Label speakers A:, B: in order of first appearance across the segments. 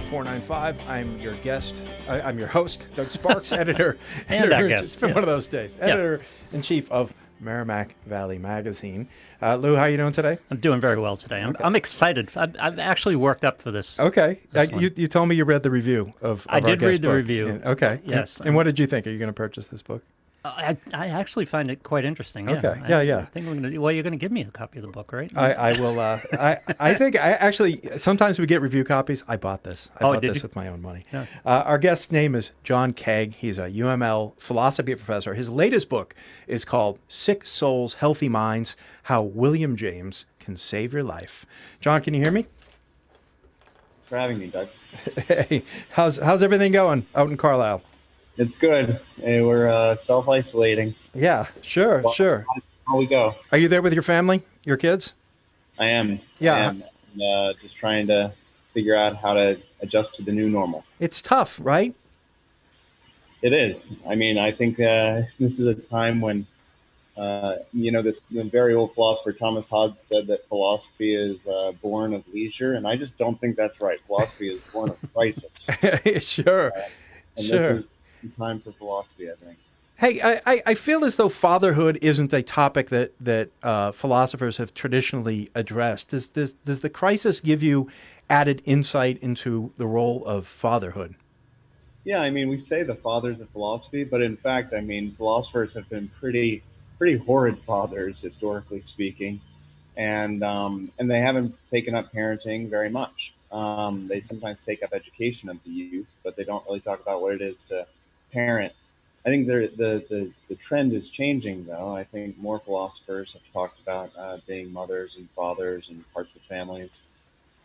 A: 495. I'm your guest. I'm your host, Doug Sparks, editor.
B: And our guest.
A: It's been one of those days. Editor-in-chief of Merrimack Valley Magazine. Lou, how are you doing today?
B: I'm doing very well today. I'm excited. I've actually worked up for this.
A: Okay. You told me you read the review of
B: I
A: our
B: did
A: guest
B: read the
A: book.
B: review.
A: Okay.
B: Yes.
A: And what did you think? Are you going to purchase this book?
B: I actually find it quite interesting.
A: Okay.
B: Yeah.
A: Yeah.
B: I think we're going to. Well, you're going to give me a copy of the book, right?
A: I will. I think I actually sometimes we get review copies. I bought this. I bought this with my own money.
B: Yeah.
A: Our guest's name is John Kaag. He's a UML philosophy professor. His latest book is called Sick Souls, Healthy Minds: How William James Can Save Your Life. John, can you hear me?
C: Thanks for having me, Doug.
A: Hey, how's everything going out in Carlisle?
C: It's good. Hey, we're self-isolating.
A: Yeah, sure.
C: How we go?
A: Are you there with your family, your kids?
C: I am.
A: Yeah.
C: I am. Just trying to figure out how to adjust to the new normal.
A: It's tough, right?
C: It is. I mean, I think this is a time when, this very old philosopher Thomas Hobbes said that philosophy is born of leisure, and I just don't think that's right. Philosophy is born of crisis.
A: Sure.
C: And
A: sure.
C: This is the time for philosophy, I think.
A: Hey, I feel as though fatherhood isn't a topic that philosophers have traditionally addressed. Does the crisis give you added insight into the role of fatherhood?
C: Yeah, I mean, we say the fathers of philosophy, but in fact, I mean, philosophers have been pretty horrid fathers, historically speaking, and they haven't taken up parenting very much. They sometimes take up education of the youth, but they don't really talk about what it is to parent. I think the trend is changing, though. I think more philosophers have talked about being mothers and fathers and parts of families.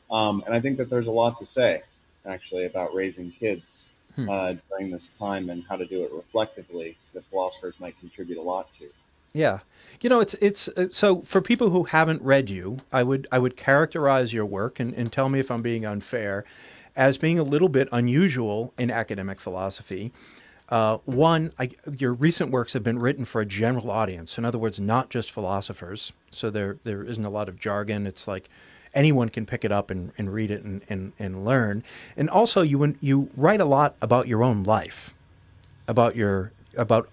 C: And I think that there's a lot to say, actually, about raising kids during this time and how to do it reflectively that philosophers might contribute a lot to.
A: Yeah. It's so for people who haven't read you, I would characterize your work and tell me if I'm being unfair as being a little bit unusual in academic philosophy. Your recent works have been written for a general audience. In other words, not just philosophers. So there isn't a lot of jargon. It's like anyone can pick it up and read it and learn. And also you write a lot about your own life, about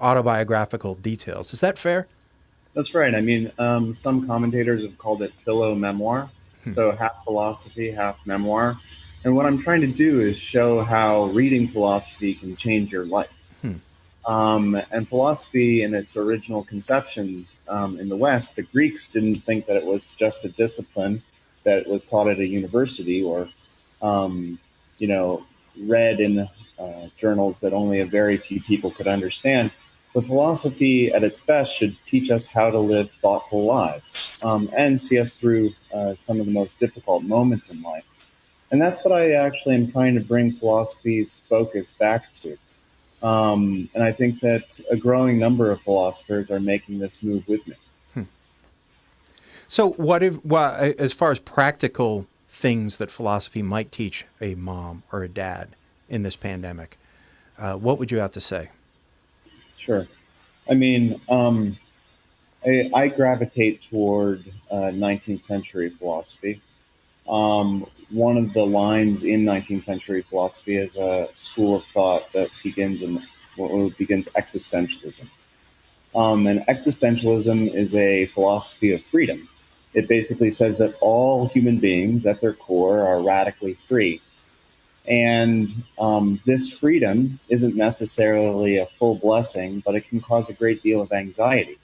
A: autobiographical details. Is that fair?
C: That's right. I mean, some commentators have called it philo-memoir, so half philosophy, half memoir. And what I'm trying to do is show how reading philosophy can change your life. And philosophy, in its original conception in the West, the Greeks didn't think that it was just a discipline that was taught at a university or, read in journals that only a very few people could understand. But philosophy, at its best, should teach us how to live thoughtful lives and see us through some of the most difficult moments in life. And that's what I actually am trying to bring philosophy's focus back to. And I think that a growing number of philosophers are making this move with me.
A: So as far as practical things that philosophy might teach a mom or a dad in this pandemic, what would you have to say?
C: Sure. I mean, I gravitate toward 19th century philosophy. One of the lines in 19th century philosophy is a school of thought that begins existentialism. And existentialism is a philosophy of freedom. It basically says that all human beings at their core are radically free. And this freedom isn't necessarily a full blessing, but it can cause a great deal of anxiety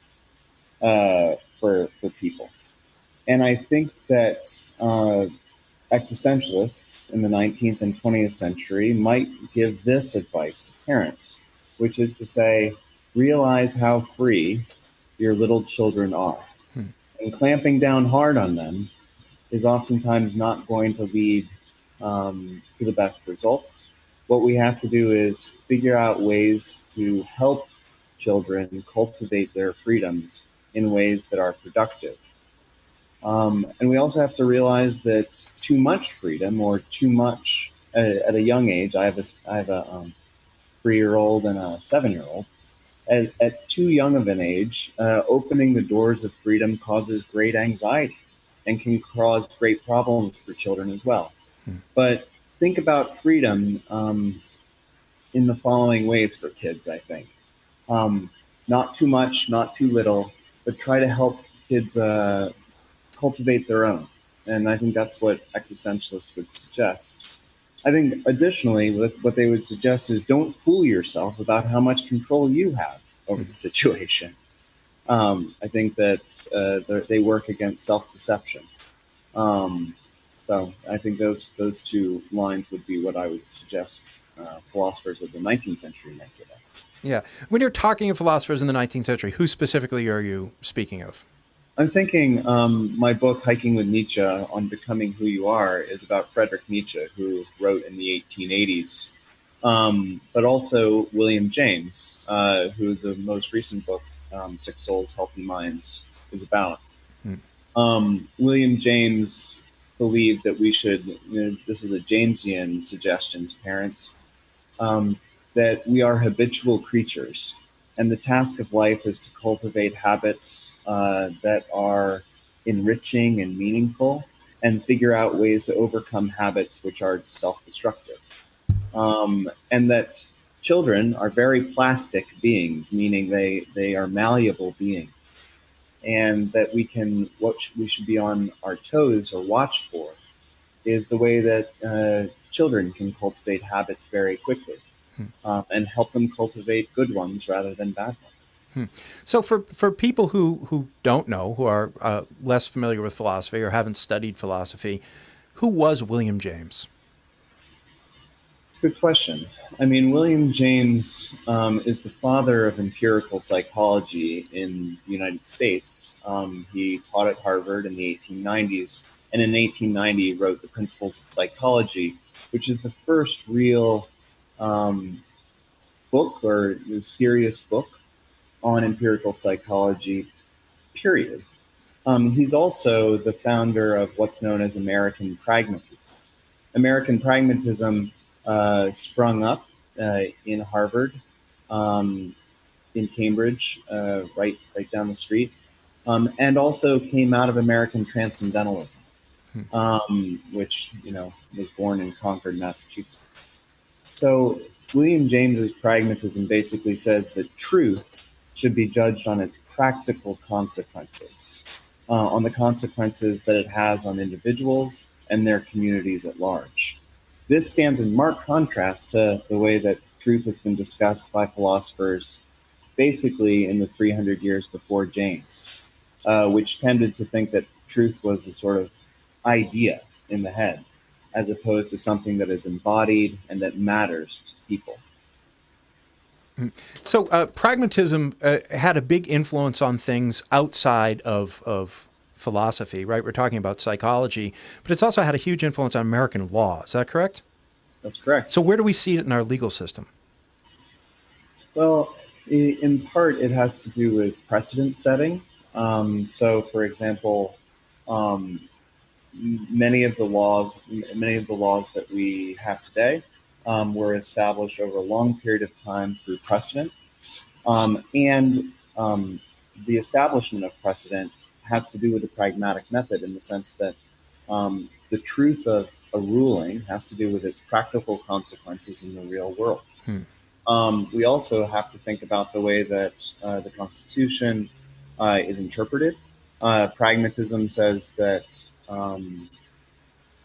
C: for people. And I think that existentialists in the 19th and 20th century might give this advice to parents, which is to say, realize how free your little children are. And clamping down hard on them is oftentimes not going to lead to the best results. What we have to do is figure out ways to help children cultivate their freedoms in ways that are productive. And we also have to realize that too much freedom or too much at a young age. I have a 3-year-old and a 7-year-old. At too young of an age, opening the doors of freedom causes great anxiety and can cause great problems for children as well. But think about freedom in the following ways for kids, I think. Um, Not too much, not too little, but try to help kids cultivate their own. And I think that's what existentialists would suggest. I think additionally, what they would suggest is don't fool yourself about how much control you have over the situation. I think that they work against self-deception. Um, so I think those two lines would be what I would suggest philosophers of the 19th century might get at.
A: Yeah. When you're talking of philosophers in the 19th century, who specifically are you speaking of?
C: I'm thinking my book, Hiking with Nietzsche on Becoming Who You Are, is about Friedrich Nietzsche, who wrote in the 1880s, but also William James, who the most recent book, Sick Souls, Healthy Minds, is about. William James believed that we should, this is a Jamesian suggestion to parents, um, that we are habitual creatures. And the task of life is to cultivate habits that are enriching and meaningful and figure out ways to overcome habits which are self destructive. And that children are very plastic beings, meaning they are malleable beings. And that what we should be on our toes or watch for is the way that children can cultivate habits very quickly and help them cultivate good ones rather than bad ones.
A: So for people who don't know, who are less familiar with philosophy or haven't studied philosophy, who was William James?
C: It's a good question. I mean, William James is the father of empirical psychology in the United States. He taught at Harvard in the 1890s, and in 1890 wrote The Principles of Psychology, which is the first real um, book or serious book on empirical psychology, period. He's also the founder of what's known as American pragmatism. American pragmatism sprung up in Harvard, um, in Cambridge, right down the street, and also came out of American transcendentalism, which was born in Concord, Massachusetts. So William James's pragmatism basically says that truth should be judged on its practical consequences, on the consequences that it has on individuals and their communities at large. This stands in marked contrast to the way that truth has been discussed by philosophers basically in the 300 years before James, which tended to think that truth was a sort of idea in the head, as opposed to something that is embodied and that matters to people.
A: So pragmatism had a big influence on things outside of philosophy, right? We're talking about psychology, but it's also had a huge influence on American law. Is that correct?
C: That's correct.
A: So where do we see it in our legal system?
C: Well, in part, it has to do with precedent setting. So, for example, um, many of the laws that we have today were established over a long period of time through precedent, and the establishment of precedent has to do with the pragmatic method in the sense that the truth of a ruling has to do with its practical consequences in the real world. We also have to think about the way that the Constitution is interpreted. Pragmatism says that it's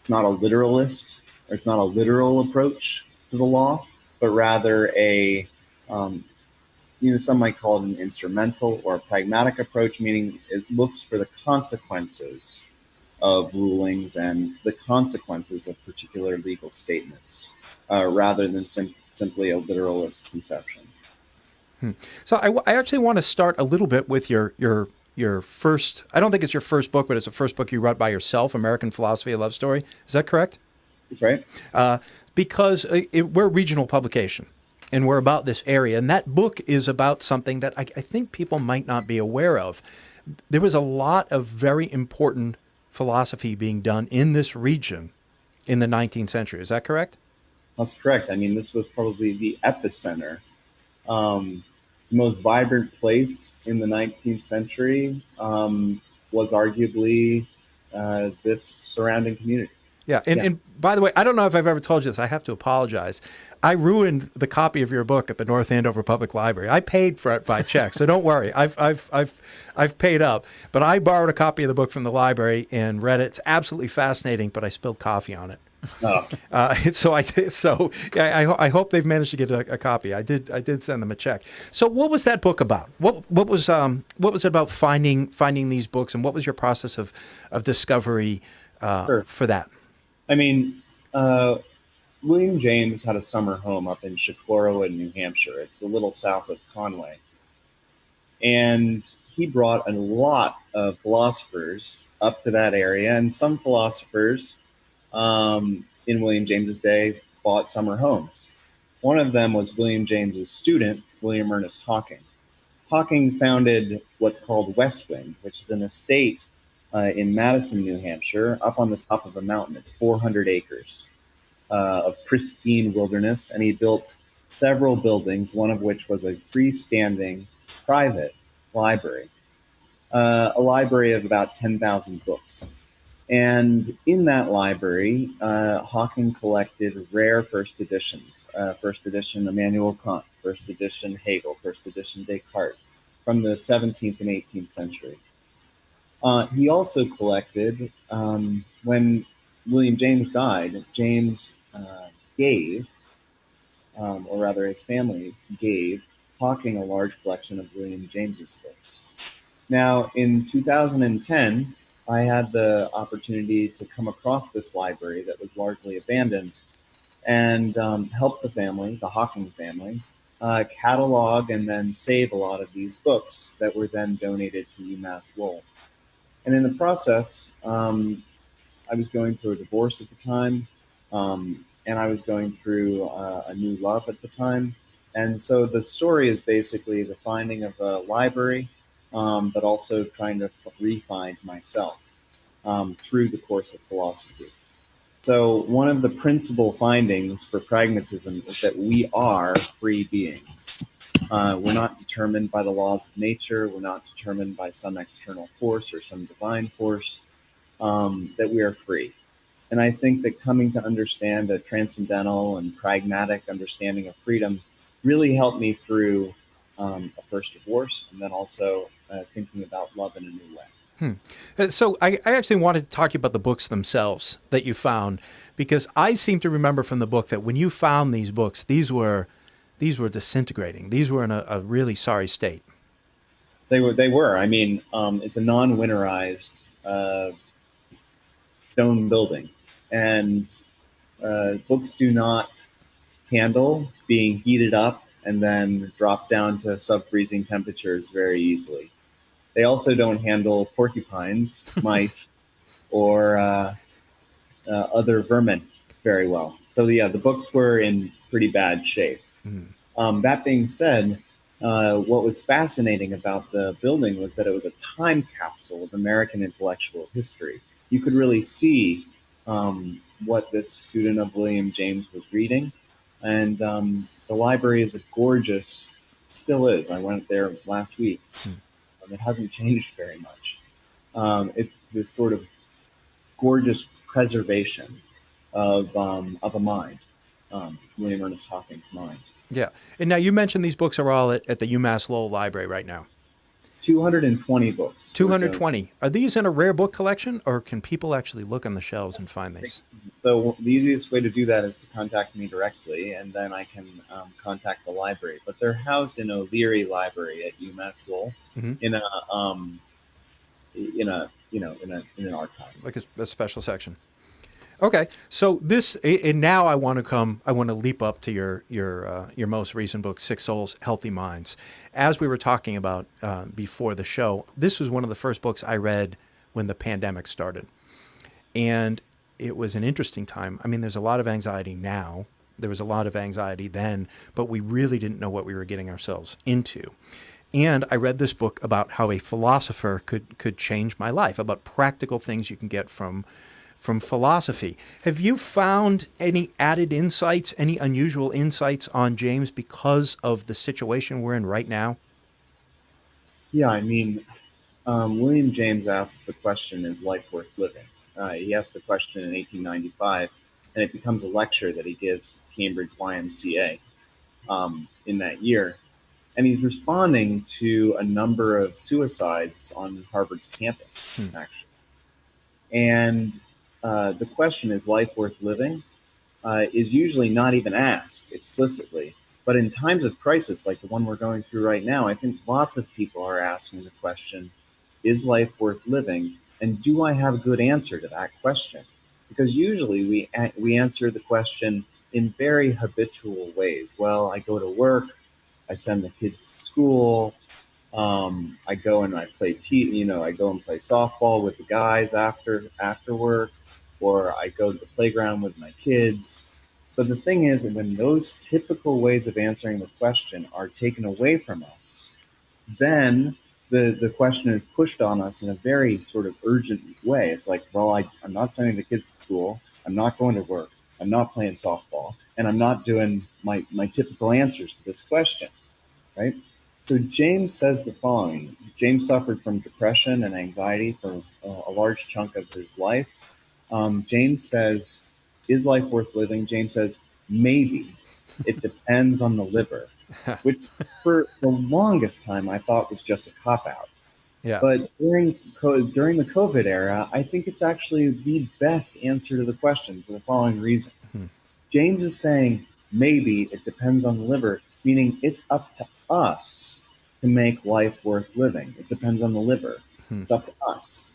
C: not a literalist, or it's not a literal approach to the law, but rather um, some might call it an instrumental or a pragmatic approach, meaning it looks for the consequences of rulings and the consequences of particular legal statements, rather than simply a literalist conception.
A: So I actually want to start a little bit with your first. I don't think it's your first book, but it's the first book you wrote by yourself, American Philosophy: A Love Story. Is that correct?
C: That's right.
A: Because we're a regional publication, and we're about this area, and that book is about something that I think people might not be aware of. There was a lot of very important philosophy being done in this region in the 19th century. Is that correct?
C: That's correct. I mean, this was probably the epicenter, um, the most vibrant place in the 19th century was arguably this surrounding community.
A: Yeah.
C: Yeah.
A: And by the way, I don't know if I've ever told you this. I have to apologize. I ruined the copy of your book at the North Andover Public Library. I paid for it by check, so don't worry. I've paid up. But I borrowed a copy of the book from the library and read it. It's absolutely fascinating, but I spilled coffee on it.
C: Oh,
A: I hope they've managed to get a copy. I did send them a check. So what was that book about? What was it about finding these books, and what was your process of discovery
C: sure.
A: for that?
C: I mean, William James had a summer home up in Shakora, New Hampshire. It's a little south of Conway. And he brought a lot of philosophers up to that area. And some philosophers in William James's day bought summer homes. One of them was William James's student, William Ernest Hocking. Hocking founded what's called West Wing, which is an estate in Madison, New Hampshire, up on the top of a mountain. It's 400 acres of pristine wilderness, and he built several buildings, one of which was a freestanding private library, a library of about 10,000 books. And in that library, Hocking collected rare first editions. First edition Immanuel Kant, first edition Hegel, first edition Descartes, from the 17th and 18th century. He also collected, when William James died, James gave, or rather his family gave, Hocking a large collection of William James's books. Now, in 2010, I had the opportunity to come across this library that was largely abandoned and help the family, the Hocking family, catalog and then save a lot of these books that were then donated to UMass Lowell. And in the process, I was going through a divorce at the time, and I was going through a new love at the time. And so the story is basically the finding of a library, but also trying to re-find myself through the course of philosophy. So one of the principal findings for pragmatism is that we are free beings. We're not determined by the laws of nature. We're not determined by some external force or some divine force, that we are free. And I think that coming to understand a transcendental and pragmatic understanding of freedom really helped me through a first divorce, and then also thinking about love in a new way.
A: So I actually wanted to talk to you about the books themselves that you found, because I seem to remember from the book that when you found these books, these were disintegrating. These were in a really sorry state.
C: They were. I mean, it's a non-winterized stone building, and books do not handle being heated up and then dropped down to sub-freezing temperatures very easily. They also don't handle porcupines, mice, or other vermin very well. So yeah, the books were in pretty bad shape. That being said, what was fascinating about the building was that it was a time capsule of American intellectual history. You could really see what this student of William James was reading, and the library is a gorgeous, still is. I went there last week. It hasn't changed very much. It's this sort of gorgeous preservation of a mind, William Ernest Hocking's mind.
A: Yeah. And now you mentioned these books are all at the UMass Lowell Library right now.
C: 220 books.
A: 220. Are these in a rare book collection, or can people actually look on the shelves and find these?
C: So the easiest way to do that is to contact me directly, and then I can contact the library. But they're housed in O'Leary Library at UMass Lowell in an archive,
A: Like a special section. Okay, so this, and now I want to leap up to your most recent book, Sick Souls, Healthy Minds. As we were talking about before the show, this was one of the first books I read when the pandemic started. And it was an interesting time. I mean, there's a lot of anxiety now. There was a lot of anxiety then, but we really didn't know what we were getting ourselves into. And I read this book about how a philosopher could change my life, about practical things you can get from philosophy. Have you found any added insights, any unusual insights on James because of the situation we're in right now?
C: Yeah, I mean, William James asks the question, is life worth living? He asked the question in 1895, and it becomes a lecture that he gives at Cambridge YMCA in that year. And he's responding to a number of suicides on Harvard's campus, actually. And the question, is life worth living, is usually not even asked explicitly. But in times of crisis like the one we're going through right now, I think lots of people are asking the question, is life worth living? And do I have a good answer to that question? Because usually we answer the question in very habitual ways. Well, I go to work, I send the kids to school, I go and I play I go and play softball with the guys after work, or I go to the playground with my kids. So the thing is, when those typical ways of answering the question are taken away from us, then the question is pushed on us in a very sort of urgent way. It's like, well, I'm not sending the kids to school, I'm not going to work, I'm not playing softball, and I'm not doing my typical answers to this question, right? So James says the following. James suffered from depression and anxiety for a large chunk of his life. James says, is life worth living? James says, maybe. It depends on the liver, which for the longest time I thought was just a cop-out.
A: Yeah.
C: But during the COVID era, I think it's actually the best answer to the question for the following reason. James is saying, maybe it depends on the liver, meaning it's up to us to make life worth living. It depends on the liver. It's up to us.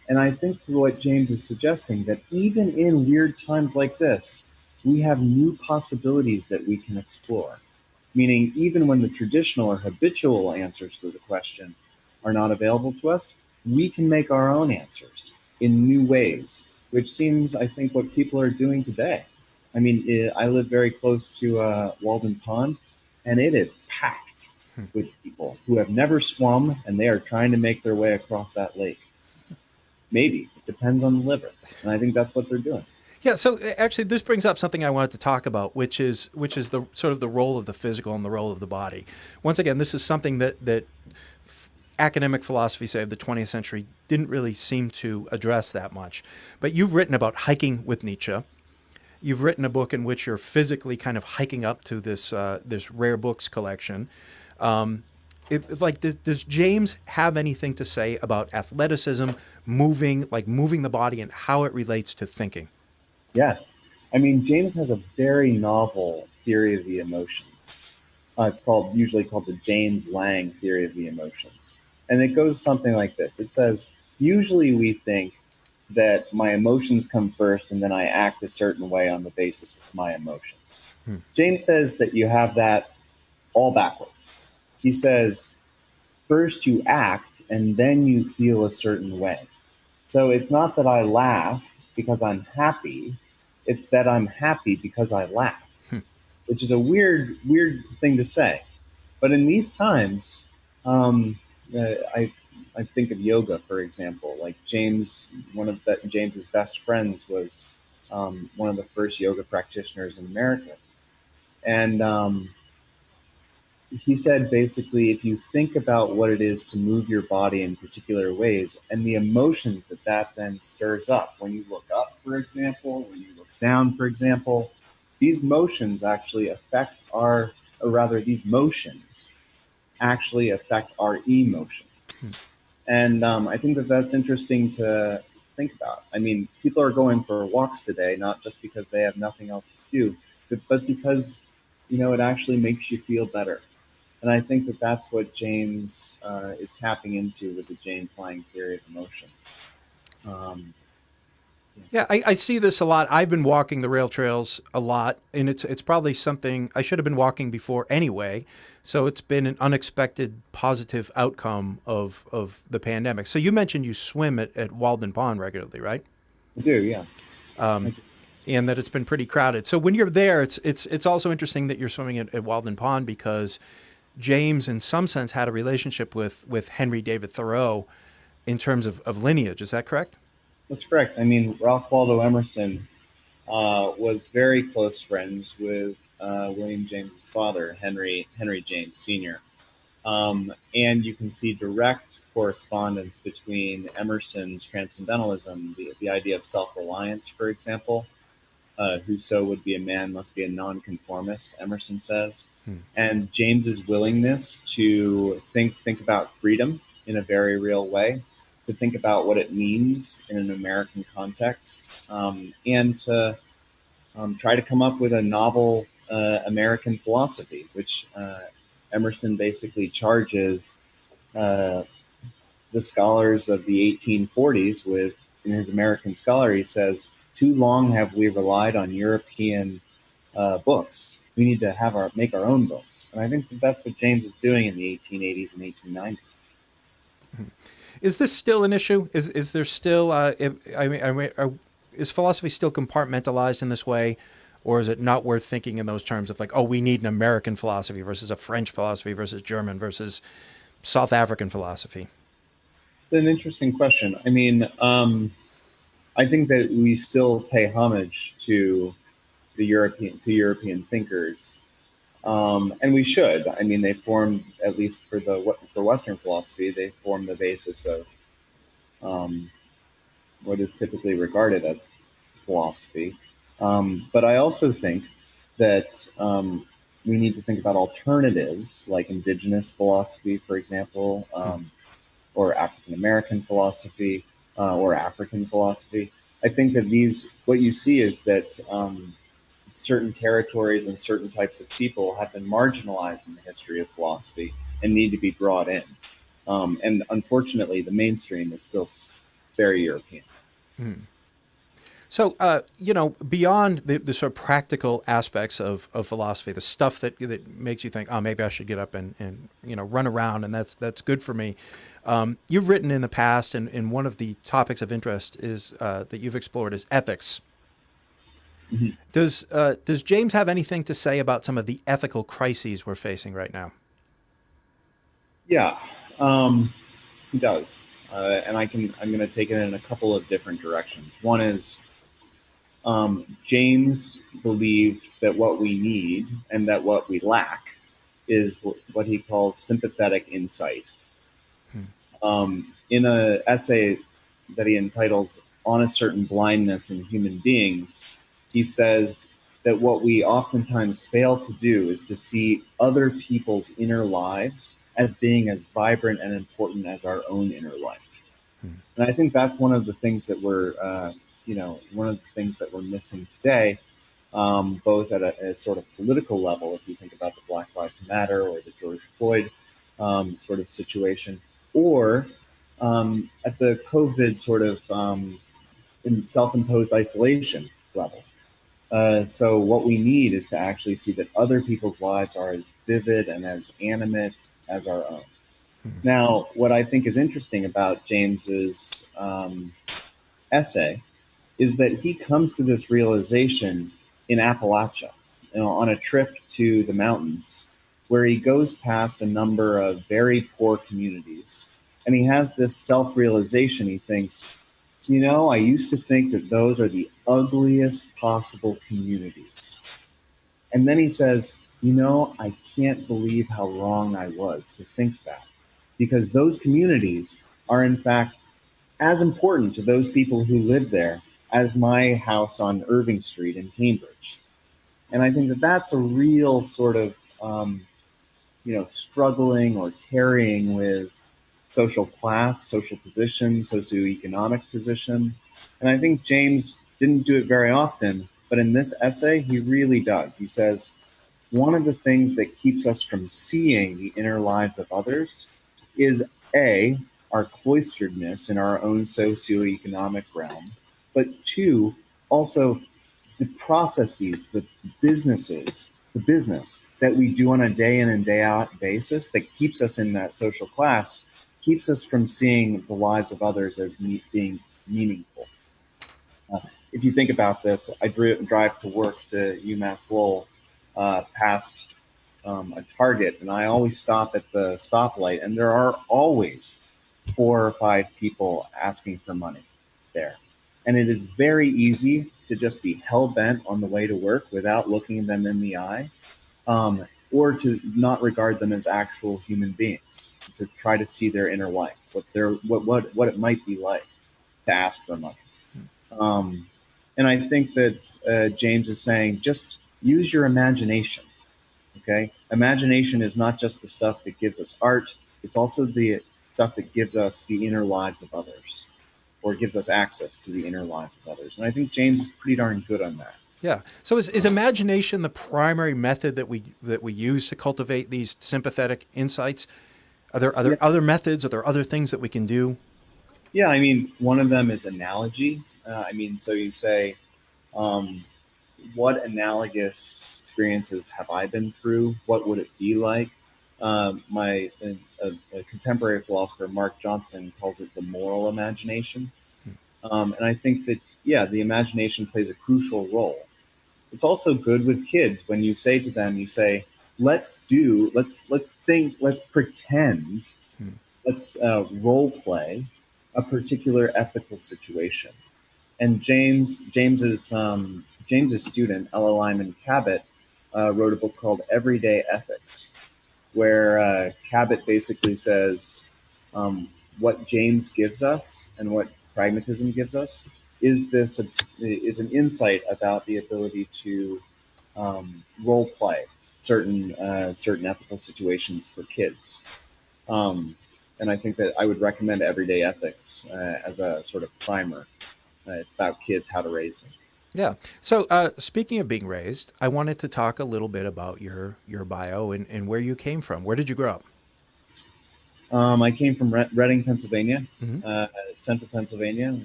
C: And I think what James is suggesting, that even in weird times like this, we have new possibilities that we can explore. Meaning, even when the traditional or habitual answers to the question are not available to us, we can make our own answers in new ways, which seems, I think, what people are doing today. I mean, I live very close to Walden Pond, and it is packed with people who have never swum, and they are trying to make their way across that lake. Maybe. It depends on the liver. And I think that's what they're doing.
A: Yeah, so actually, this brings up something I wanted to talk about, which is the sort of the role of the physical and the role of the body. Once again, this is something that academic philosophy, say, of the 20th century didn't really seem to address that much. But you've written about hiking with Nietzsche. You've written a book in which you're physically kind of hiking up to this rare books collection. Does James have anything to say about athleticism, moving the body, and how it relates to thinking?
C: Yes. I mean, James has a very novel theory of the emotions. It's usually called the James Lang theory of the emotions. And it goes something like this. It says, usually we think that my emotions come first and then I act a certain way on the basis of my emotions. James says that you have that all backwards. He says, first you act and then you feel a certain way. So it's not that I laugh because I'm happy, it's that I'm happy because I laugh, which is a weird thing to say. But in these times, I think of yoga, for example. Like James's best friends was one of the first yoga practitioners in America, and he said basically, if you think about what it is to move your body in particular ways and the emotions that then stirs up, when you look up, for example, when you look down, for example, these motions actually affect these motions actually affect our emotions. And I think that that's interesting to think about. I mean, people are going for walks today, not just because they have nothing else to do, but because, it actually makes you feel better. And I think that that's what James is tapping into with the James Lang theory of emotions. Um,
A: Yeah, I see this a lot. I've been walking the rail trails a lot, and it's probably something I should have been walking before anyway. So it's been an unexpected positive outcome of the pandemic. So you mentioned you swim at Walden Pond regularly, right?
C: I do, yeah.
A: And that it's been pretty crowded. So when you're there, it's also interesting that you're swimming at Walden Pond, because James, in some sense, had a relationship with Henry David Thoreau in terms of lineage. Is that correct?
C: That's correct. I mean, Ralph Waldo Emerson was very close friends with William James's father, Henry James Sr. And you can see direct correspondence between Emerson's transcendentalism, the idea of self-reliance, for example. Whoso would be a man must be a nonconformist, Emerson says. And James's willingness to think about freedom in a very real way, to think about what it means in an American context, and to try to come up with a novel American philosophy, which Emerson basically charges uh, the scholars of the 1840s with. In his American Scholar, he says, "Too long have we relied on European books. We need to make our own books." And I think that's what James is doing in the 1880s and 1890s.
A: Is this still an issue? Is there still? Is philosophy still compartmentalized in this way, or is it not worth thinking in those terms of like, oh, we need an American philosophy versus a French philosophy versus German versus South African philosophy?
C: It's an interesting question. I mean, I think that we still pay homage to European thinkers, and we should. I mean, they formed, at least for Western philosophy, they form the basis of um, what is typically regarded as philosophy. But I also think that we need to think about alternatives like indigenous philosophy, for example, or African American philosophy, or African philosophy. I think that what you see is that certain territories and certain types of people have been marginalized in the history of philosophy and need to be brought in. And unfortunately, the mainstream is still very European.
A: So, beyond the sort of practical aspects of philosophy, the stuff that makes you think, oh, maybe I should get up and run around, and that's good for me. You've written in the past, and one of the topics of interest is that you've explored is ethics.
C: Mhm.
A: Does James have anything to say about some of the ethical crises we're facing right now?
C: Yeah, um, he does, and I'm going to take it in a couple of different directions. One is James believed that what we need and that what we lack is what he calls sympathetic insight. In an essay that he entitles "On a Certain Blindness in Human Beings," he says that what we oftentimes fail to do is to see other people's inner lives as being as vibrant and important as our own inner life. And I think that's one of the things that we're missing today, both at a sort of political level, if you think about the Black Lives Matter or the George Floyd sort of situation, or at the COVID sort of self-imposed isolation level. So what we need is to actually see that other people's lives are as vivid and as animate as our own. Now, what I think is interesting about James's essay is that he comes to this realization in Appalachia, on a trip to the mountains, where he goes past a number of very poor communities, and he has this self-realization. He thinks, I used to think that those are the ugliest possible communities. And then he says, I can't believe how wrong I was to think that, because those communities are in fact as important to those people who live there as my house on Irving Street in Cambridge. And I think that that's a real sort of, struggling or tarrying with social class, social position, socioeconomic position. And I think James didn't do it very often, but in this essay, he really does. He says, one of the things that keeps us from seeing the inner lives of others is A, our cloisteredness in our own socioeconomic realm, but two, also the processes, the business that we do on a day in and day out basis that keeps us in that social class, keeps us from seeing the lives of others as being meaningful. Uh, if you think about this, I drive to work to UMass Lowell, past a Target, and I always stop at the stoplight, and there are always 4 or 5 people asking for money there. And it is very easy to just be hell bent on the way to work without looking them in the eye. Um, or to not regard them as actual human beings, to try to see their inner life, what it might be like to ask for money. Um, and I think that James is saying just use your imagination. Okay, imagination is not just the stuff that gives us art; it's also the stuff that gives us the inner lives of others, or gives us access to the inner lives of others. And I think James is pretty darn good on that.
A: Yeah. So is imagination the primary method that we use to cultivate these sympathetic insights? Are
C: Yeah,
A: there other methods? Are there other things that we can do?
C: yeah. I mean, one of them is analogy. I mean, so you say, um, what analogous experiences have I been through? What would it be like? A contemporary philosopher, Mark Johnson, calls it the moral imagination. And I think that, yeah, the imagination plays a crucial role. It's also good with kids when you say to them, you say, let's think, let's pretend, let's role play a particular ethical situation. And James's student, Ella Lyman Cabot, wrote a book called Everyday Ethics, where Cabot basically says what James gives us and what pragmatism gives us is an insight about the ability to role play certain ethical situations for kids. Um, and I think that I would recommend Everyday Ethics as a sort of primer. It's about kids, how to raise them.
A: Yeah. So speaking of being raised, I wanted to talk a little bit about your bio and where you came from. Where did you grow up?
C: I came from Reading, Pennsylvania,
A: Hmm.
C: uh, central Pennsylvania.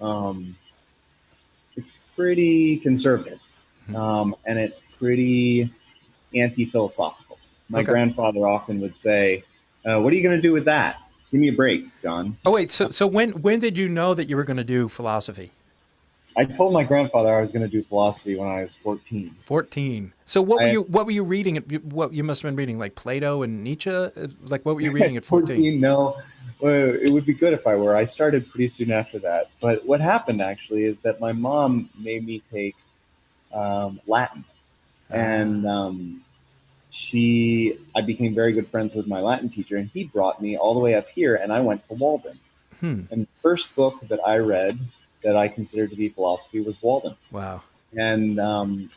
C: Um, it's pretty conservative, and it's pretty anti-philosophical. My
A: Okay.
C: grandfather often would say, "What are you going to do with that? Give me a break, John."
A: Oh wait. So when did you know that you were going to do philosophy?
C: I told my grandfather I was going to do philosophy when I was 14.
A: 14. So
C: I
A: what were you reading? What you must have been reading, like Plato and Nietzsche? Like what were you reading at 14?
C: 14, no. Well, it would be good if I were. I started pretty soon after that. But what happened actually is that my mom made me take Latin,
A: Ah.
C: and I became very good friends with my Latin teacher, and he brought me all the way up here, and I went to Walden.
A: Hmm.
C: And the first book that I read that I considered to be philosophy was Walden,
A: Wow.
C: and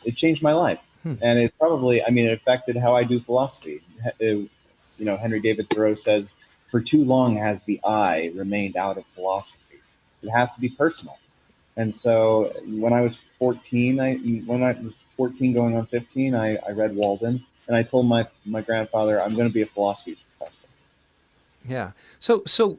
C: it changed my life.
A: Hmm.
C: And it probably, I mean, it affected how I do philosophy. Henry David Thoreau says, "For too long has the I remained out of philosophy. It has to be personal." And so when I was 14 going on 15, I read Walden, and I told my grandfather, "I'm going to be a philosophy professor."
A: Yeah. So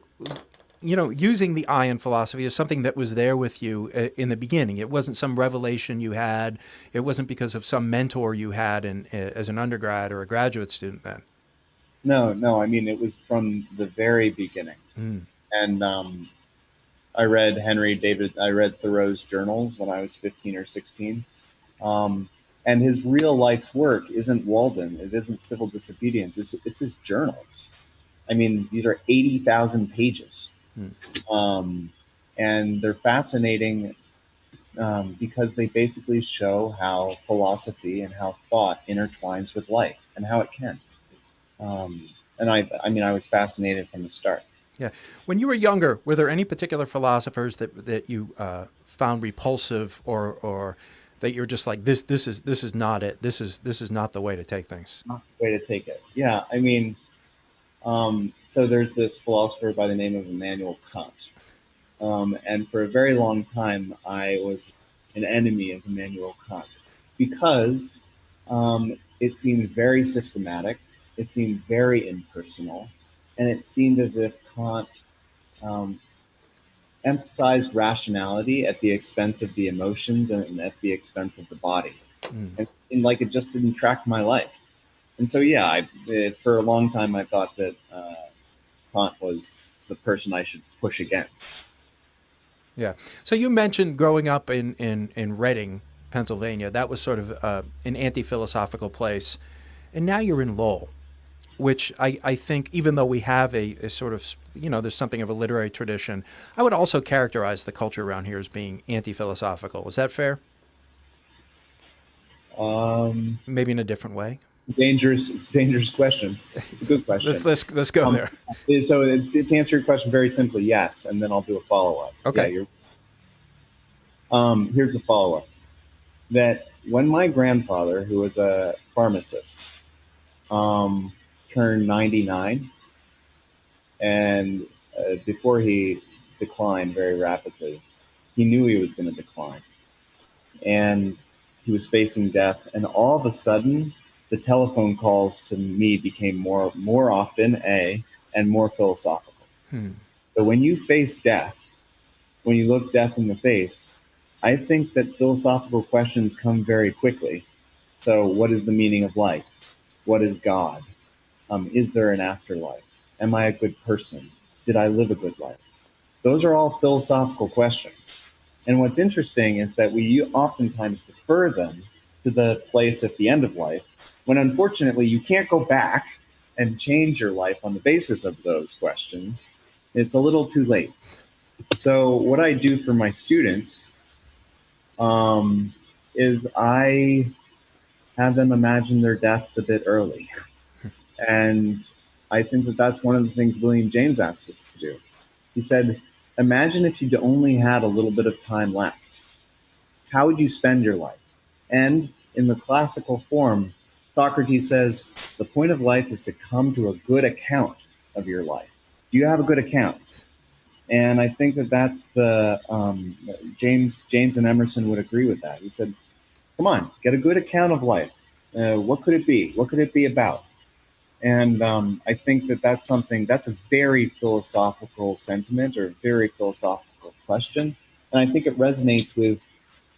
A: using the I in philosophy is something that was there with you in the beginning. It wasn't some revelation you had. It wasn't because of some mentor you had as an undergrad or a graduate student then.
C: No, no, I mean, it was from the very beginning.
A: Mm.
C: And I read Thoreau's journals when I was 15 or 16. Um, and his real life's work isn't Walden. It isn't civil disobedience. It's his journals. I mean, these are 80,000 pages.
A: Mm.
C: Um, and they're fascinating because they basically show how philosophy and how thought intertwines with life and how it can. Um, and I mean, I was fascinated from the start.
A: Yeah. When you were younger, were there any particular philosophers that you found repulsive or that you're just like this is not it. This is not the way to take things.
C: Way to take it. Yeah, I mean, so there's this philosopher by the name of Immanuel Kant. And for a very long time, I was an enemy of Immanuel Kant because it seemed very systematic, it seemed very impersonal, and it seemed as if Kant um, emphasized rationality at the expense of the emotions and at the expense of the body.
A: Mm.
C: And like it just didn't track my life. And so, yeah, for a long time, I thought that Kant was the person I should push against.
A: Yeah. So you mentioned growing up in Reading, Pennsylvania. That was sort of an anti-philosophical place, and now you're in Lowell, which I think, even though we have a sort of, there's something of a literary tradition, I would also characterize the culture around here as being anti-philosophical. Is that fair?
C: Um,
A: Maybe in a different way.
C: It's a dangerous question. It's a good question.
A: Let's go there.
C: So to answer your question very simply, yes, and then I'll do a follow up. Yeah,
A: Okay.
C: here's the follow up. That when my grandfather, who was a pharmacist, turned 99, and before he declined very rapidly, he knew he was going to decline, and he was facing death. And all of a sudden, the telephone calls to me became more often, and more philosophical. So when you face death, when you look death in the face, I think that philosophical questions come very quickly. So, what is the meaning of life? What is God? Is there an afterlife? Am I a good person? Did I live a good life? Those are all philosophical questions. And what's interesting is that we oftentimes defer them to the place at the end of life, when unfortunately you can't go back and change your life on the basis of those questions. It's a little too late. So, what I do for my students is I have them imagine their deaths a bit early. And I think that that's one of the things William James asked us to do. He said, imagine if you only had a little bit of time left. How would you spend your life? And in the classical form, Socrates says, the point of life is to come to a good account of your life. Do you have a good account? And I think that that's the James and Emerson would agree with that. He said, come on, get a good account of life. What could it be? What could it be about? And I think that that's a very philosophical sentiment, or a very philosophical question. And I think it resonates with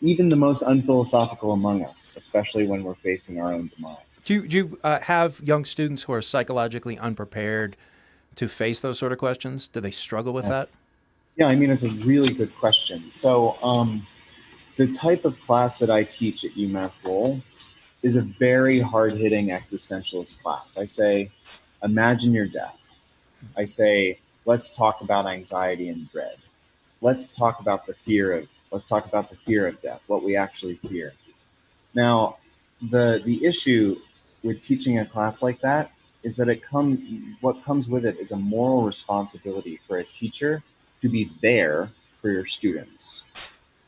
C: even the most unphilosophical among us, especially when we're facing our own demise.
A: Do you have young students who are psychologically unprepared to face those sort of questions? Do they struggle with that?
C: Yeah, I mean, it's a really good question. So the type of class that I teach at UMass Lowell is a very hard-hitting existentialist class. I say, imagine your death. I say, let's talk about anxiety and dread. Let's talk about the fear of death, what we actually fear. Now, the issue with teaching a class like that is that what comes with it is a moral responsibility for a teacher to be there for your students.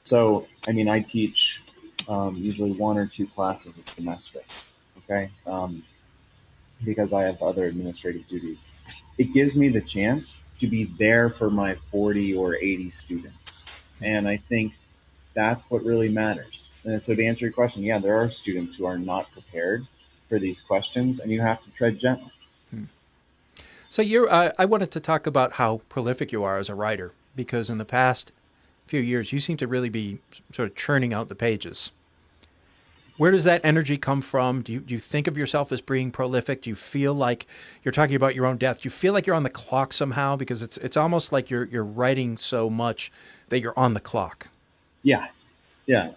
C: So, I mean, I teach usually one or two classes a semester, okay? Because I have other administrative duties. It gives me the chance to be there for my 40 or 80 students. And I think that's what really matters. And so to answer your question, yeah, there are students who are not prepared for these questions, and you have to tread gently.
A: So I wanted to talk about how prolific you are as a writer, because in the past few years, you seem to really be sort of churning out the pages. Where does that energy come from? Do you think of yourself as being prolific? Do you feel like you're talking about your own death? Do you feel like you're on the clock somehow? Because it's almost like you're writing so much that you're on the clock.
C: Yeah. Yeah.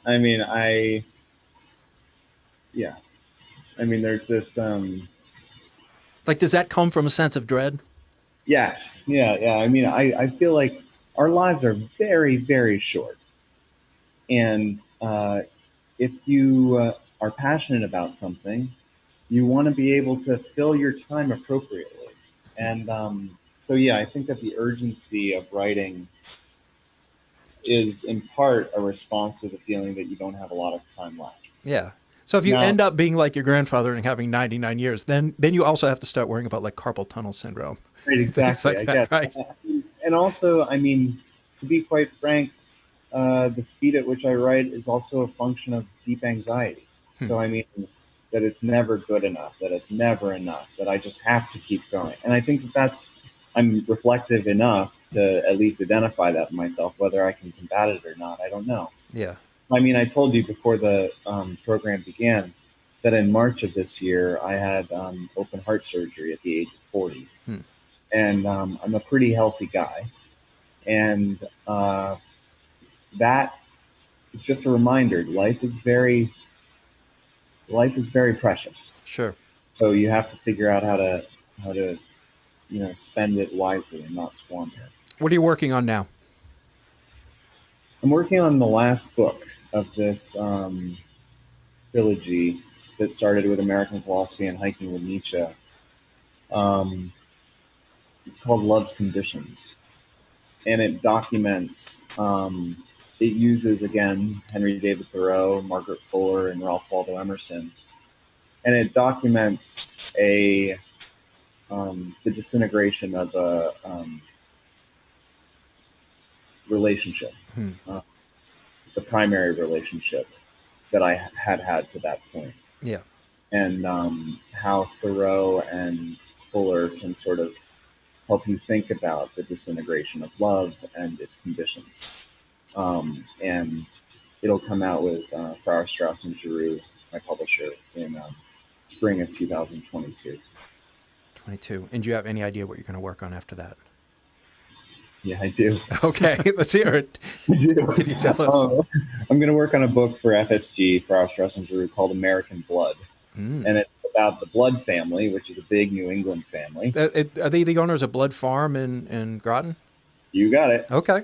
C: Yeah. I mean, there's this,
A: Like, does that come from a sense of dread?
C: yes. Yeah. Yeah. I mean, I feel like our lives are very, very short. And if you are passionate about something, you want to be able to fill your time appropriately. And so, yeah, I think that the urgency of writing is in part a response to the feeling that you don't have a lot of time left.
A: Yeah. So if you
C: Now,
A: end up being like your grandfather and having 99 years, then you also have to start worrying about like carpal tunnel syndrome.
C: right,
A: Things
C: exactly,
A: like
C: I
A: that,
C: guess.
A: right?
C: And also, I mean, to be quite frank, the speed at which I write is also a function of deep anxiety. So, I mean, that it's never good enough, that it's never enough, that I just have to keep going. And I think I'm reflective enough to at least identify that in myself. Whether I can combat it or not, I don't know.
A: Yeah.
C: I mean, I told you before the program began that in March of this year, I had open heart surgery at the age of 40. And I'm a pretty healthy guy. And that is just a reminder. Life is very precious.
A: Sure.
C: So you have to figure out how to spend it wisely and not squander it.
A: What are you working on now?
C: I'm working on the last book of this trilogy that started with American philosophy and hiking with Nietzsche. Um, it's called Love's Conditions, and it documents. It uses again Henry David Thoreau, Margaret Fuller, and Ralph Waldo Emerson, and it documents the disintegration of a relationship, uh, the primary relationship that I had to that point.
A: Yeah.
C: And how Thoreau and Fuller can sort of help you think about the disintegration of love and its conditions. And it'll come out with Farrar, Straus and Giroux, my publisher, in spring of 2022.
A: 22. And do you have any idea what you're going to work on after that?
C: Yeah, I do.
A: Okay, let's hear it.
C: I do.
A: Can you tell us?
C: I'm going to work on a book for FSG, Farrar, Straus and Giroux, called American Blood. And it's about the Blood family, which is a big New England family.
A: Are they the owners of Blood Farm in Groton?
C: You got it.
A: Okay.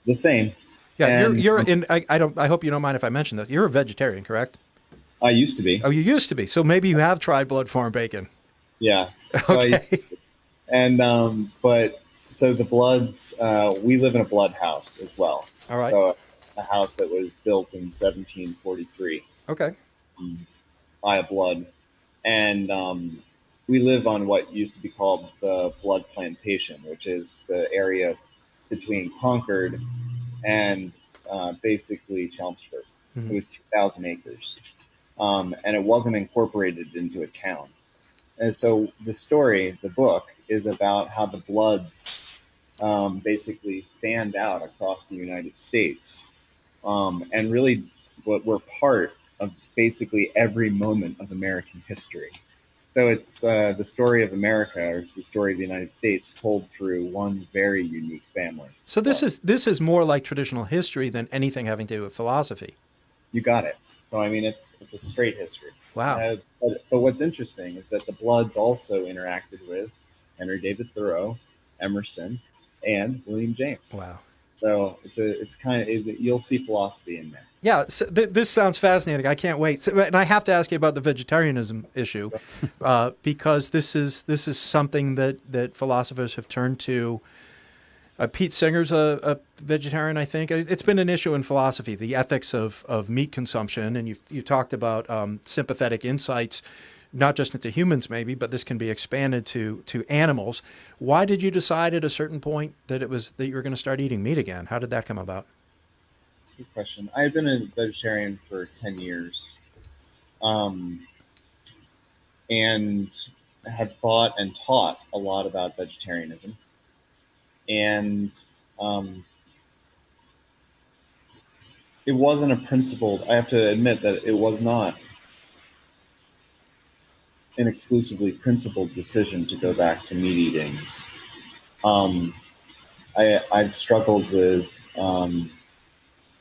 C: The same.
A: Yeah,
C: And
A: you're in. I hope you don't mind if I mention that. You're a vegetarian, correct?
C: I used to be.
A: Oh, you used to be. So maybe you have tried Blood Farm bacon.
C: Yeah.
A: Okay.
C: But so the Bloods, we live in a blood house as well.
A: All right.
C: So a house that was built in 1743
A: Okay.
C: by a Blood. And we live on what used to be called the Blood Plantation, which is the area between Concord and basically Chelmsford. It was 2,000 acres. And it wasn't incorporated into a town. And so the book, is about how the Bloods basically fanned out across the United States. And really were part of basically every moment of American history. So it's the story of America, or the story of the United States, told through one very unique family.
A: So this is more like traditional history than anything having to do with philosophy.
C: You got it. So I mean, it's a straight history.
A: Wow.
C: But what's interesting is that the Bloods also interacted with Henry David Thoreau, Emerson, and William James.
A: Wow.
C: So you'll see philosophy in there.
A: Yeah, so this sounds fascinating. I can't wait. So, and I have to ask you about the vegetarianism issue, because this is something that philosophers have turned to. Pete Singer's a vegetarian, I think. It's been an issue in philosophy, the ethics of meat consumption, and you talked about sympathetic insights, not just into humans maybe, but this can be expanded to animals. Why did you decide at a certain point that you were going to start eating meat again? How did that come about?
C: That's a good question. I've been a vegetarian for 10 years, and have thought and taught a lot about vegetarianism. And it wasn't a principled, I have to admit that it was not an exclusively principled decision to go back to meat eating. I've struggled with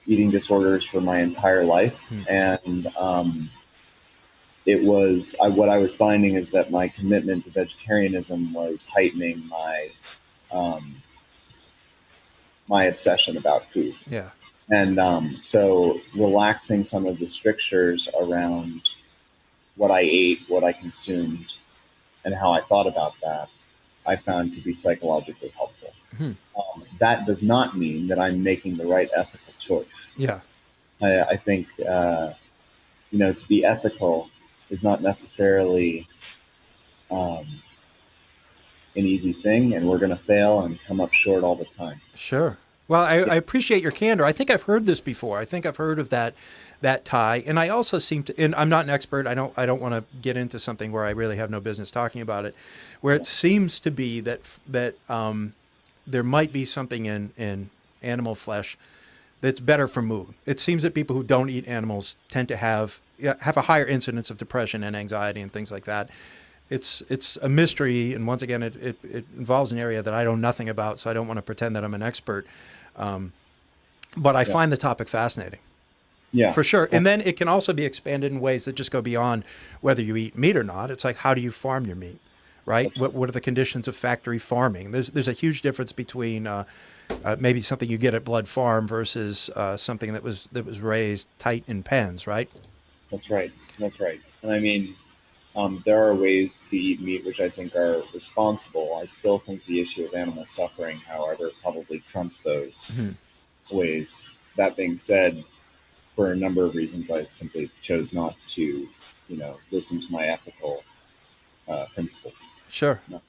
C: eating disorders for my entire life. And what I was finding is that my commitment to vegetarianism was heightening my obsession about food.
A: Yeah.
C: And so relaxing some of the strictures around what I ate, what I consumed, and how I thought about that, I found to be psychologically helpful. That does not mean that I'm making the right ethical choice.
A: Yeah.
C: I think, to be ethical is not necessarily an easy thing, and we're going to fail and come up short all the time.
A: Sure. Well, I appreciate your candor. I think I've heard this before. I think I've heard of that tie, and I also seem to. And I'm not an expert. I don't want to get into something where I really have no business talking about it. Where it seems to be that there might be something in animal flesh that's better for mood. It seems that people who don't eat animals tend to have a higher incidence of depression and anxiety and things like that. It's a mystery, and once again, it involves an area that I know nothing about, so I don't want to pretend that I'm an expert. But I find the topic fascinating.
C: Yeah,
A: for sure. And then it can also be expanded in ways that just go beyond whether you eat meat or not. It's like, how do you farm your meat, right? What are the conditions of factory farming? There's a huge difference between maybe something you get at Blood Farm versus something that was raised tight in pens, right?
C: That's right. That's right. And I mean, there are ways to eat meat which I think are responsible. I still think the issue of animal suffering, however, probably trumps those
A: Hmm.
C: ways. That being said, for a number of reasons, I simply chose not to, listen to my ethical principles.
A: Sure.
C: No.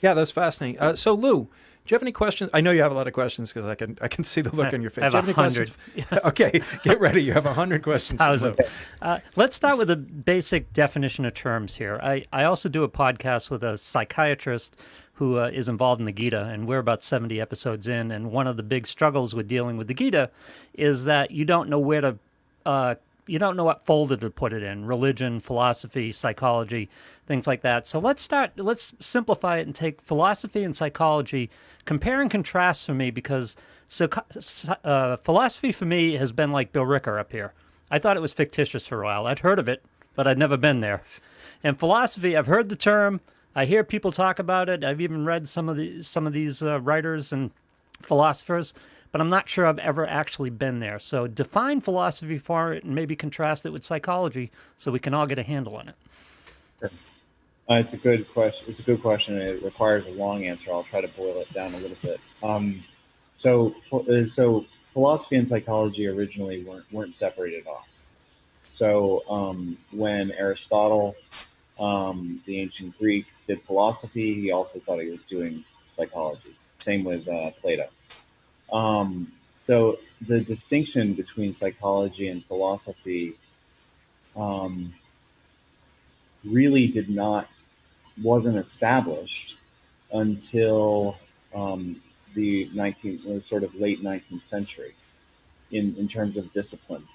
A: Yeah, that's fascinating. So, Lou, do you have any questions? I know you have a lot of questions because I can see the look on your
B: I
A: face.
B: have
A: Do you have any
B: 100.
A: questions? Okay, get ready. You have 100 questions for Lou.
B: 1,000. Let's start with a basic definition of terms here. I also do a podcast with a psychiatrist who is involved in the Gita, and we're about 70 episodes in. And one of the big struggles with dealing with the Gita is that you don't know where to, you don't know what folder to put it in: religion, philosophy, psychology, things like that. So let's simplify it and take philosophy and psychology, compare and contrast for me, because philosophy for me has been like Bill Ricker up here. I thought it was fictitious for a while. I'd heard of it, but I'd never been there. And philosophy, I've heard the term. I hear people talk about it. I've even read some of these writers and philosophers, but I'm not sure I've ever actually been there. So define philosophy for it and maybe contrast it with psychology so we can all get a handle on it.
C: Sure. It's a good question. It's a good question. It requires a long answer. I'll try to boil it down a little bit. So philosophy and psychology originally weren't separated off. So when Aristotle, the ancient Greek, did philosophy, he also thought he was doing psychology. Same with Plato. Um, so the distinction between psychology and philosophy um, really wasn't established until the 19th, sort of late 19th century, in terms of discipline,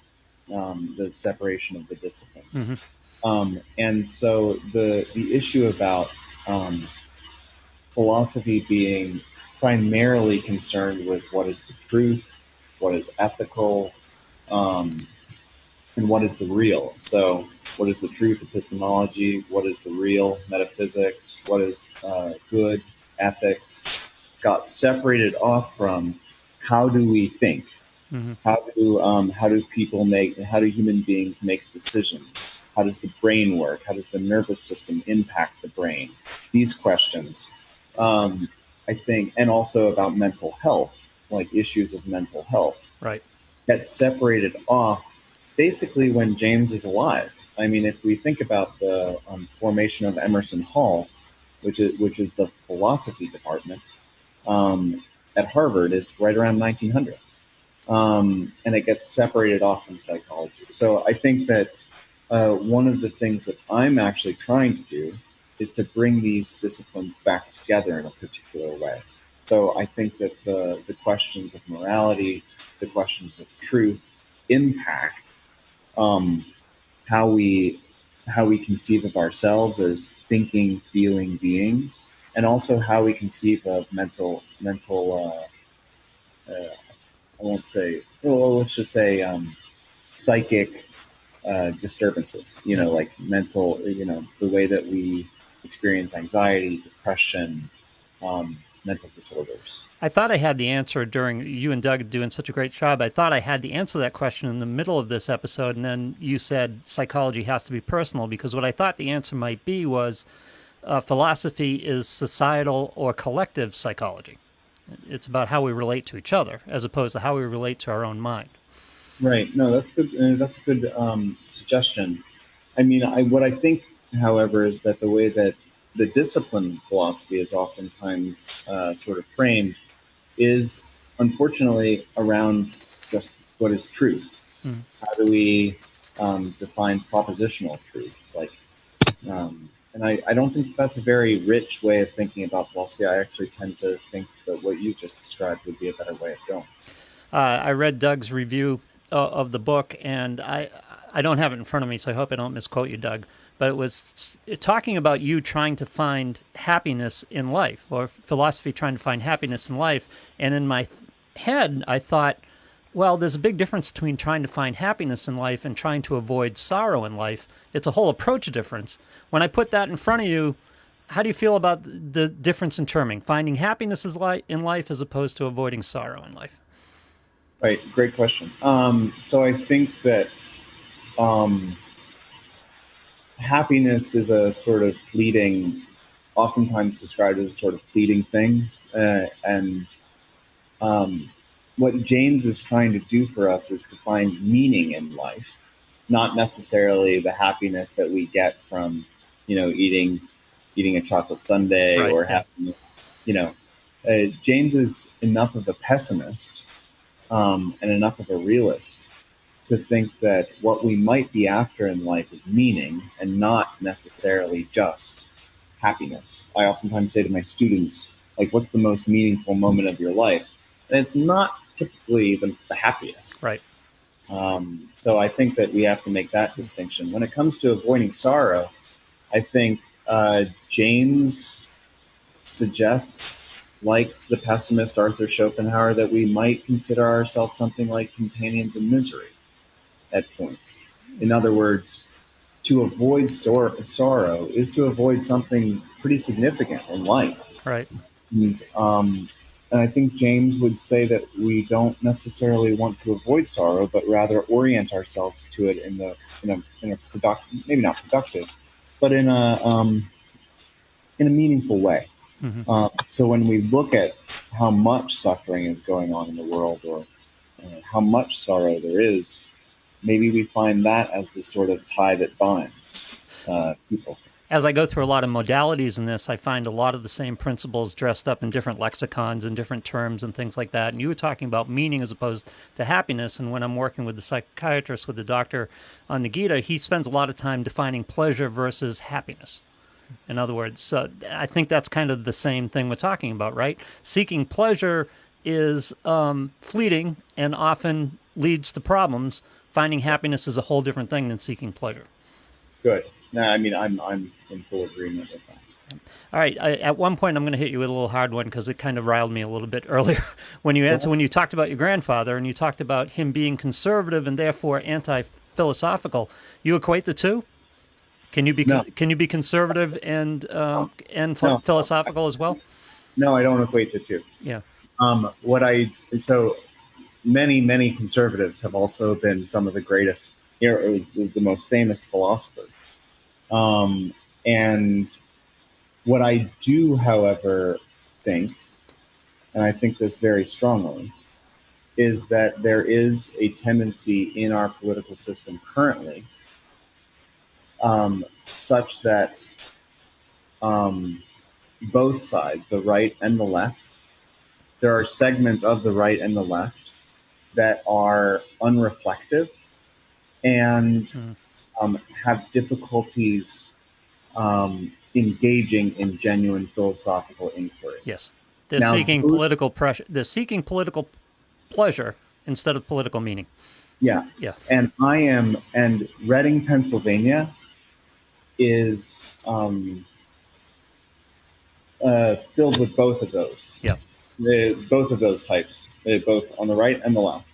C: the separation of the disciplines.
B: Mm-hmm.
C: And so the issue about philosophy being primarily concerned with what is the truth, what is ethical, um, and what is the real. So, what is the truth, epistemology? What is the real, metaphysics? What is good, ethics? Got separated off from how do we think?
B: Mm-hmm.
C: How do people make? How do human beings make decisions? How does the brain work? How does the nervous system impact the brain? These questions, I think, and also about mental health, like issues of mental health,
B: Right.
C: get separated off basically when James is alive. I mean, if we think about the formation of Emerson Hall, which is the philosophy department at Harvard, it's right around 1900, and it gets separated off from psychology. So I think that one of the things that I'm actually trying to do is to bring these disciplines back together in a particular way. So I think that the questions of morality, the questions of truth, impact um, how we conceive of ourselves as thinking, feeling beings, and also how we conceive of mental. I won't say. Well, let's just say psychic disturbances. Like mental. The way that we experience anxiety, depression, mental disorders.
B: I thought I had the answer during you and Doug doing such a great job. I thought I had the answer to that question in the middle of this episode, and then you said psychology has to be personal, because what I thought the answer might be was philosophy is societal or collective psychology. It's about how we relate to each other as opposed to how we relate to our own mind.
C: Right. No, that's good. That's a good suggestion. I mean, what I think, however, is that the way that the discipline of philosophy is oftentimes sort of framed is, unfortunately, around just what is truth.
B: Mm.
C: How do we define propositional truth? And I don't think that's a very rich way of thinking about philosophy. I actually tend to think that what you just described would be a better way of going.
B: I read Doug's review of the book, and I don't have it in front of me, so I hope I don't misquote you, Doug. But it was talking about you trying to find happiness in life, or philosophy trying to find happiness in life. And in my head, I thought, well, there's a big difference between trying to find happiness in life and trying to avoid sorrow in life. It's a whole approach difference. When I put that in front of you, how do you feel about the difference in terming, finding happiness in life as opposed to avoiding sorrow in life?
C: Right, great question. So I think that happiness is a sort of fleeting, oftentimes described as a sort of fleeting thing. And what James is trying to do for us is to find meaning in life, not necessarily the happiness that we get from, eating a chocolate sundae
B: Right.
C: or
B: Yeah.
C: having, you know, James is enough of a pessimist and enough of a realist to think that what we might be after in life is meaning and not necessarily just happiness. I oftentimes say to my students, like, what's the most meaningful moment of your life? And it's not typically the happiest.
B: Right.
C: So I think that we have to make that distinction. When it comes to avoiding sorrow, I think James suggests, like the pessimist Arthur Schopenhauer, that we might consider ourselves something like companions in misery at points. In other words, to avoid sorrow is to avoid something pretty significant in life.
B: Right.
C: And I think James would say that we don't necessarily want to avoid sorrow, but rather orient ourselves to it in a productive, maybe not productive, but in a meaningful way.
B: Hmm.
C: So when we look at how much suffering is going on in the world, or how much sorrow there is, maybe we find that as the sort of tie that binds people.
B: As I go through a lot of modalities in this, I find a lot of the same principles dressed up in different lexicons and different terms and things like that. And you were talking about meaning as opposed to happiness. And when I'm working with the psychiatrist, with the doctor on the Gita, he spends a lot of time defining pleasure versus happiness. In other words, I think that's kind of the same thing we're talking about, right? Seeking pleasure is fleeting and often leads to problems. Finding happiness is a whole different thing than seeking pleasure.
C: Good. No, I mean, I'm in full agreement with that.
B: All right. At one point, I'm going to hit you with a little hard one because it kind of riled me a little bit earlier when you talked about your grandfather and you talked about him being conservative and therefore anti-philosophical. You equate the two? Can you be
C: No.
B: can you be conservative and
C: No.
B: philosophical as well?
C: No, I don't equate the two.
B: Yeah.
C: So many conservatives have also been some of the greatest, the most famous philosophers. And what I do, however, think, and I think this very strongly, is that there is a tendency in our political system currently, such that both sides, the right and the left, there are segments of the right and the left that are unreflective and have difficulties engaging in genuine philosophical inquiry.
B: Yes. They're
C: Now,
B: seeking political pressure. They're seeking political pleasure instead of political meaning.
C: yeah.
B: Yeah.
C: And Reading, Pennsylvania is filled with both of those.
B: Yeah.
C: Both of those types, both on the right and the left,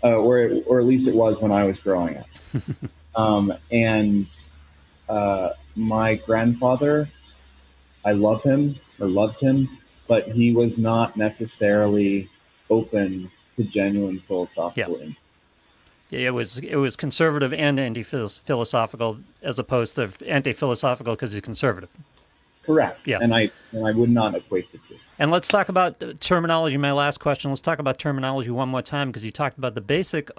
C: or at least it was when I was growing up. And my grandfather, I loved him, but he was not necessarily open to genuine philosophical inquiry.
B: It was conservative and anti-philosophical as opposed to anti-philosophical because he's conservative.
C: Correct.
B: Yeah.
C: And I would not equate the two.
B: And let's talk about terminology. My last question. Let's talk about terminology one more time because you talked about the basics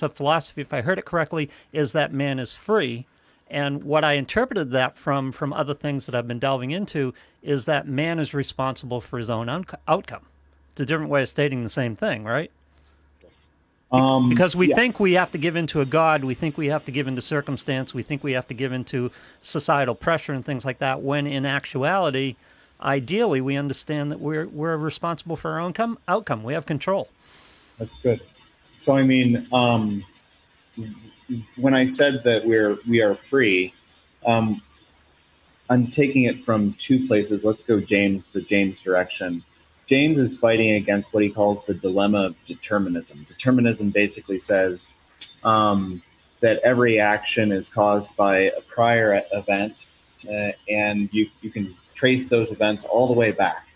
B: of philosophy. If I heard it correctly, is that man is free, and what I interpreted that from other things that I've been delving into is that man is responsible for his own outcome. It's a different way of stating the same thing, right? Because we think we have to give in to a God, we think we have to give in to circumstance, we think we have to give in to societal pressure and things like that, when in actuality, ideally, we understand that we're responsible for our own outcome. We have control.
C: That's good. So, I mean, when I said that we are free, I'm taking it from two places. Let's go the James direction. James is fighting against what he calls the dilemma of determinism. Determinism basically says that every action is caused by a prior event, and you can trace those events all the way back,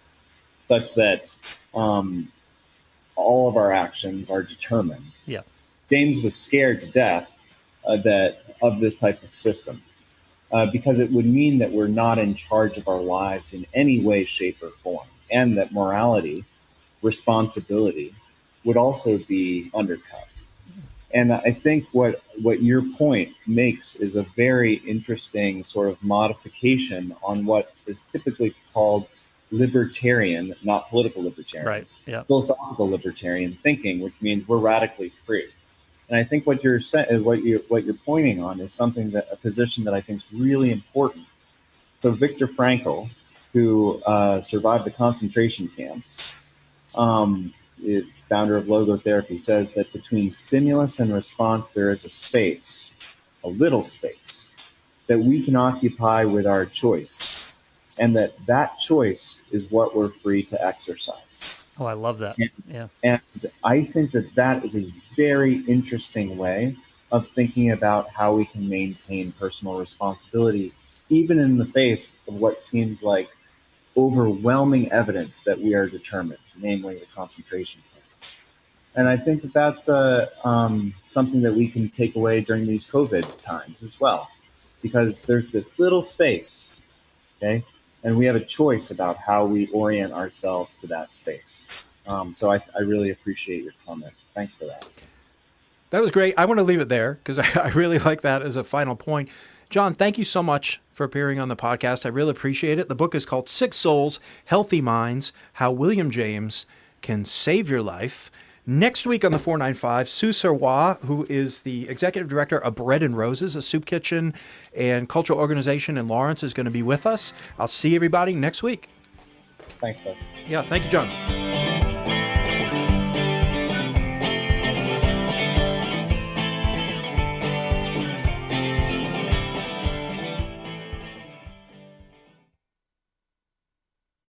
C: such that all of our actions are determined.
B: Yeah.
C: James was scared to death of this type of system. because it would mean that we're not in charge of our lives in any way, shape, or form, and that morality, responsibility, would also be undercut. And I think what your point makes is a very interesting sort of modification on what is typically called libertarian, not political libertarian,
B: Right. Yeah.
C: philosophical libertarian thinking, which means we're radically free. And I think what you're saying, what you're pointing on, is something that a position that I think is really important. So Viktor Frankl, who survived the concentration camps, founder of logotherapy, says that between stimulus and response there is a space, a little space, that we can occupy with our choice, and that choice is what we're free to exercise.
B: Oh, I love that.
C: And,
B: Yeah.
C: and I think that is a very interesting way of thinking about how we can maintain personal responsibility, even in the face of what seems like overwhelming evidence that we are determined, namely the concentration camps. And I think that's something that we can take away during these COVID times as well, because there's this little space, okay, and we have a choice about how we orient ourselves to that space. So I really appreciate your comment. Thanks for that.
A: That was great. I want to leave it there because I really like that as a final point. John, thank you so much for appearing on the podcast. I really appreciate it. The book is called Sick Souls, Healthy Minds, How William James Can Save Your Life. Next week on the 495, Sue Serrois, who is the executive director of Bread and Roses, a soup kitchen and cultural organization in Lawrence, is going to be with us. I'll see everybody next week.
C: Thanks, Doug.
A: Yeah, thank you, John.